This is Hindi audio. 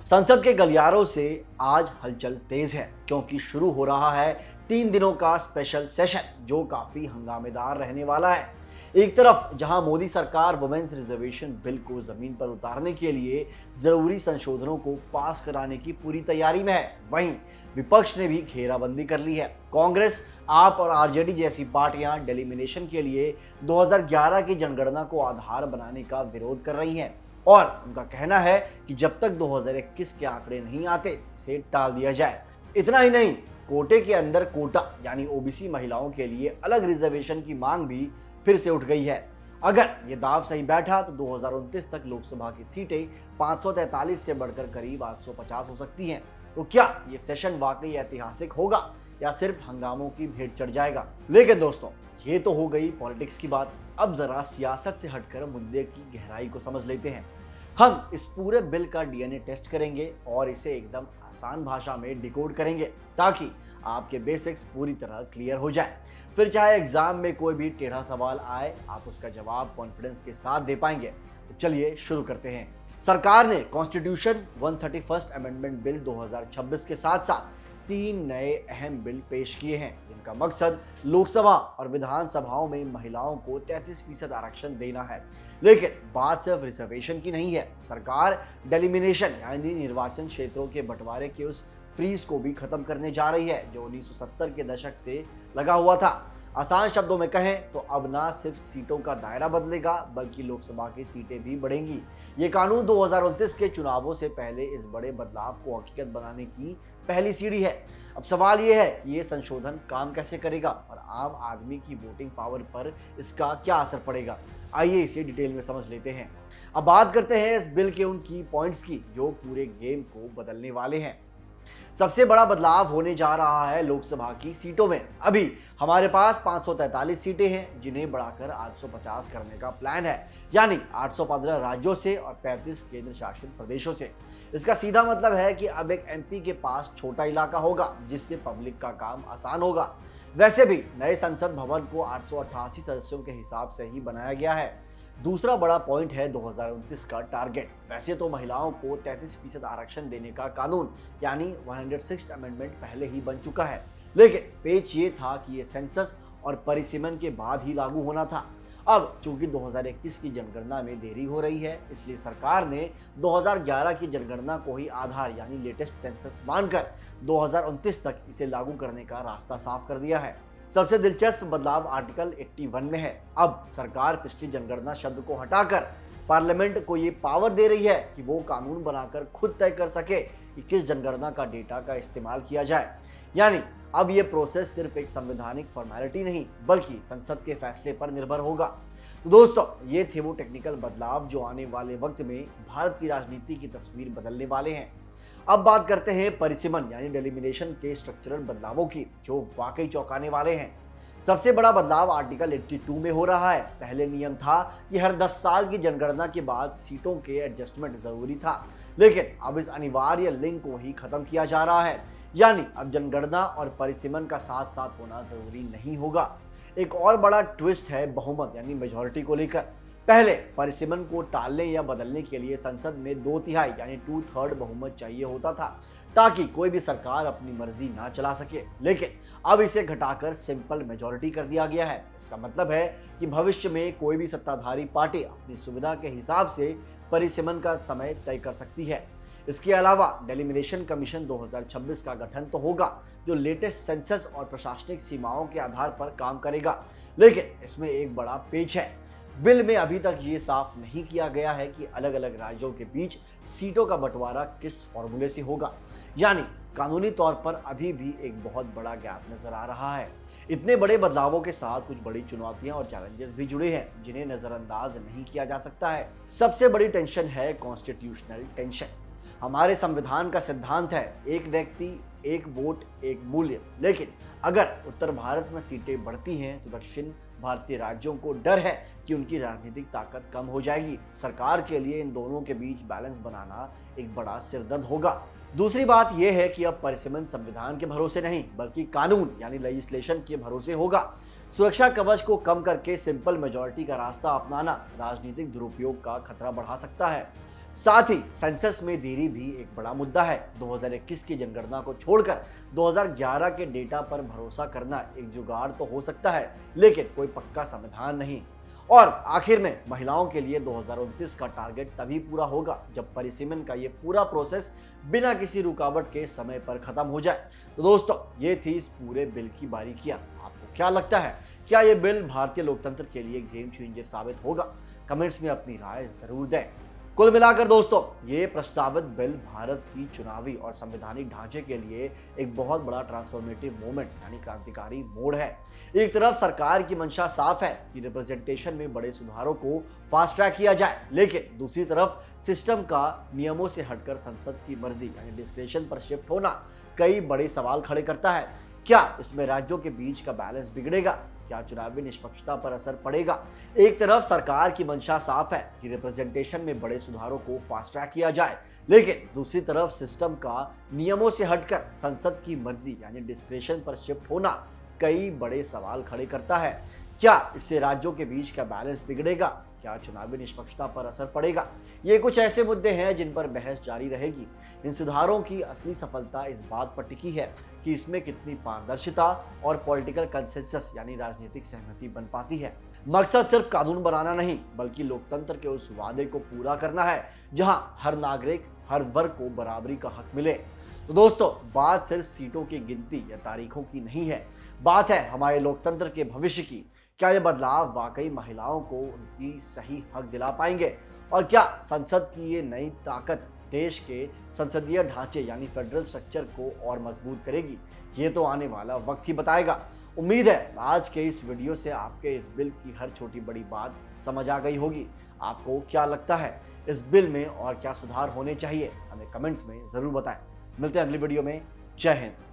संसद के गलियारों से आज हलचल तेज है क्योंकि शुरू हो रहा है 3 दिनों का स्पेशल सेशन जो काफी हंगामेदार रहने वाला है। एक तरफ जहां मोदी सरकार वुमेन्स रिजर्वेशन बिल को जमीन पर उतारने के लिए जरूरी संशोधनों को पास कराने की पूरी तैयारी में है, वहीं विपक्ष ने भी घेराबंदी कर ली है। कांग्रेस, आप और आरजेडी जैसी पार्टियां डेलिमिनेशन के लिए 2011 की जनगणना को आधार बनाने का विरोध कर रही हैं और उनका कहना है कि जब तक 2021 के आंकड़े नहीं आते इसे टाल दिया जाए। इतना ही नहीं, कोटे के अंदर कोटा यानी ओबीसी महिलाओं के लिए अलग रिजर्वेशन की मांग भी फिर से उठ गई है। अगर ये दाव सही बैठा तो 2029 तक लोकसभा की सीटें 543 से बढ़कर करीब 850 हो सकती हैं। तो क्या ये सेशन वाकई ऐतिहासिक होगा या सिर्फ हंगामों की भेंट चढ़ जाएगा? लेकिन दोस्तों, ये तो हो गई पॉलिटिक्स की बात। अब जरा सियासत से हटकर मुद्दे की गहराई को समझ लेते हैं। हम इस पूरे बिल का डीएनए टेस्ट करेंगे और इसे एकदम आसान भाषा में डिकोड करेंगे ताकि आपके बेसिक्स पूरी तरह क्लियर हो जाए। फिर चाहे एग्जाम में कोई भी टेढ़ा सवाल आए, आप उसका जवाब कॉन्फिडेंस के साथ दे पाएंगे। तो चलिए शुरू करते हैं। सरकार ने कॉन्स्टिट्यूशन 131 अमेंडमेंट बिल 2026 के साथ साथ 3 नए अहम बिल पेश किए हैं जिनका मकसद लोकसभा और विधानसभाओं में महिलाओं को 33% आरक्षण देना है। लेकिन बात सिर्फ रिजर्वेशन की नहीं है। सरकार डेलिमिनेशन यानी निर्वाचन क्षेत्रों के बंटवारे के उस फ्रीज को भी खत्म करने जा रही है जो 1970 के दशक से लगा हुआ था। आसान शब्दों में कहें तो अब ना सिर्फ सीटों का दायरा बदलेगा बल्कि लोकसभा की सीटें भी बढ़ेंगी। ये कानून 2029 के चुनावों से पहले इस बड़े बदलाव को हकीकत बनाने की पहली सीढ़ी है। अब सवाल ये है कि ये संशोधन काम कैसे करेगा और आम आदमी की वोटिंग पावर पर इसका क्या असर पड़ेगा। आइए इसे डिटेल में समझ लेते हैं। अब बात करते हैं इस बिल के उन की पॉइंट्स की जो पूरे गेम को बदलने वाले हैं। सबसे बड़ा बदलाव होने जा रहा है लोकसभा की सीटों में। अभी हमारे पास 543 सीटें हैं जिन्हें बढ़ाकर 850 करने का प्लान है, यानी 815 राज्यों से और 35 केंद्र शासित प्रदेशों से। इसका सीधा मतलब है कि अब एक एमपी के पास छोटा इलाका होगा जिससे पब्लिक का काम आसान होगा। वैसे भी नए संसद भवन को 888 सदस्यों के हिसाब से ही बनाया गया है। दूसरा बड़ा पॉइंट है 2029 का टारगेट। वैसे तो महिलाओं को 33% आरक्षण देने का कानून यानी 106 अमेंडमेंट पहले ही बन चुका है, लेकिन पेच ये था कि ये सेंसस और परिसीमन के बाद ही लागू होना था। अब चूंकि 2021 की जनगणना में देरी हो रही है, इसलिए सरकार ने 2011 की जनगणना को ही आधार यानी लेटेस्ट सेंसस मानकर 2029 तक इसे लागू करने का रास्ता साफ कर दिया है। सबसे दिलचस्प बदलाव आर्टिकल 81 में है। अब सरकार पिछली जनगणना शब्द को हटाकर पार्लियामेंट को ये पावर दे रही है कि वो कानून बनाकर खुद तय कर सके कि किस जनगणना का डेटा का इस्तेमाल किया जाए। यानी अब ये प्रोसेस सिर्फ एक संवैधानिक फॉर्मेलिटी नहीं बल्कि संसद के फैसले पर निर्भर होगा। तो दोस्तों, ये थे वो टेक्निकल बदलाव जो आने वाले वक्त में भारत की राजनीति की तस्वीर बदलने वाले हैं। अब बात करते हैं परिसीमन यानी डेलिमिनेशन के स्ट्रक्चरल बदलावों की जो वाकई चौंकाने वाले हैं। सबसे बड़ा बदलाव आर्टिकल 82 में हो रहा है। पहले नियम था कि हर 10 साल की जनगणना के बाद सीटों के एडजस्टमेंट जरूरी था, लेकिन अब इस अनिवार्य लिंक को ही खत्म किया जा रहा है। यानी अब जनगणना और परिसीमन का साथ साथ होना जरूरी नहीं होगा। एक और बड़ा ट्विस्ट है बहुमत यानी मेजॉरिटी को लेकर। पहले परिसीमन को टालने या बदलने के लिए संसद में 2/3 यानी 2/3 बहुमत चाहिए होता था ताकि कोई भी सरकार अपनी मर्जी ना चला सके, लेकिन अब इसे घटाकर सिंपल मेजॉरिटी कर दिया गया है। इसका मतलब है कि भविष्य में कोई भी सत्ताधारी पार्टी अपनी सुविधा के हिसाब से परिसीमन का समय तय कर सकती है। इसके अलावा डेलिमिनेशन कमीशन 2026 का गठन तो होगा जो लेटेस्ट सेंसस और प्रशासनिक सीमाओं के आधार पर काम करेगा, लेकिन इसमें एक बड़ा पेच है। बिल में अभी तक ये साफ नहीं किया गया है कि अलग अलग राज्यों के बीच सीटों का बंटवारा किस फॉर्मूले से होगा। यानी कानूनी तौर पर अभी भी एक बहुत बड़ा गैप नजर आ रहा है। इतने बड़े बदलावों के साथ कुछ बड़ी चुनौतियां और चैलेंजेस भी जुड़े हैं जिन्हें नजरअंदाज नहीं किया जा सकता है। सबसे बड़ी टेंशन है कॉन्स्टिट्यूशनल टेंशन। हमारे संविधान का सिद्धांत है एक व्यक्ति एक वोट एक मूल्य, लेकिन अगर उत्तर भारत में सीटें बढ़ती हैं तो दक्षिण भारतीय राज्यों को डर है कि उनकी राजनीतिक ताकत कम हो जाएगी। सरकार के लिए इन दोनों के बीच बैलेंस बनाना एक बड़ा सिरदर्द होगा। दूसरी बात यह है कि अब परिसीमन संविधान के भरोसे नहीं बल्कि कानून यानी लेजिस्लेशन के भरोसे होगा। सुरक्षा कवच को कम करके सिंपल मेजॉरिटी का रास्ता अपनाना राजनीतिक दुरुपयोग का खतरा बढ़ा सकता है। साथ ही सेंसस में देरी भी एक बड़ा मुद्दा है। 2021 की जनगणना को छोड़कर 2011 के डेटा पर भरोसा करना एक जुगाड़ तो हो सकता है, लेकिन कोई पक्का समाधान नहीं। और आखिर में महिलाओं के लिए 2029 का टारगेट तभी पूरा होगा जब परिसीमन का ये पूरा प्रोसेस बिना किसी रुकावट के समय पर खत्म हो जाए। तो दोस्तों, ये थी इस पूरे बिल की बारीकियां। आपको क्या लगता है, क्या ये बिल भारतीय लोकतंत्र के लिए गेम चेंजर साबित होगा? कमेंट्स में अपनी राय जरूर दें। कुल मिलाकर दोस्तों, ये प्रस्तावित बिल भारत की चुनावी और संवैधानिक ढांचे के लिए एक बहुत बड़ा ट्रांसफॉर्मेटिव मोमेंट यानी क्रांतिकारी मोड़ है। एक तरफ सरकार की मंशा साफ है कि रिप्रेजेंटेशन में बड़े सुधारों को फास्ट ट्रैक किया जाए, लेकिन दूसरी तरफ सिस्टम का नियमों से हटकर संसद की मर्जी यानी डिस्क्रेशन पर शिफ्ट होना कई बड़े सवाल खड़े करता है। क्या इसमें राज्यों के बीच का बैलेंस बिगड़ेगा? क्या चुनावी निष्पक्षता पर असर पड़ेगा? एक तरफ सरकार की मंशा साफ है कि रिप्रेजेंटेशन में बड़े सुधारों को फास्ट ट्रैक किया जाए, लेकिन दूसरी तरफ सिस्टम का नियमों से हटकर संसद की मर्जी यानी डिस्क्रेशन पर शिफ्ट होना कई बड़े सवाल खड़े करता है। क्या इससे राज्यों के बीच का बैलेंस बिगड़ेगा? क्या चुनावी निष्पक्षता पर असर पड़ेगा? ये कुछ ऐसे मुद्दे हैं जिन पर बहस जारी रहेगी। इन सुधारों की असली सफलता इस बात पर टिकी है कि इसमें कितनी पारदर्शिता और पॉलिटिकल कंसेंसस यानी राजनीतिक सहमति बन पाती है। मकसद सिर्फ कानून बनाना नहीं, बल्कि लोकतंत्र के उस वादे को पूरा करना है जहां हर नागरिक, हर वर्ग को बराबरी का हक मिले। तो दोस्तों, बात सिर्फ सीटों की गिनती या तारीखों की नहीं है, बात है हमारे लोकतंत्र के भविष्य की। क्या ये बदलाव वाकई महिलाओं को उनकी सही हक दिला पाएंगे? और क्या संसद की ये नई ताकत देश के संसदीय ढांचे यानी फेडरल स्ट्रक्चर को और मजबूत करेगी? ये तो आने वाला वक्त ही बताएगा। उम्मीद है आज के इस वीडियो से आपके इस बिल की हर छोटी बड़ी बात समझ आ गई होगी। आपको क्या लगता है, इस बिल में और क्या सुधार होने चाहिए? हमें कमेंट्स में जरूर बताएं। मिलते हैं अगली वीडियो में। जय हिंद।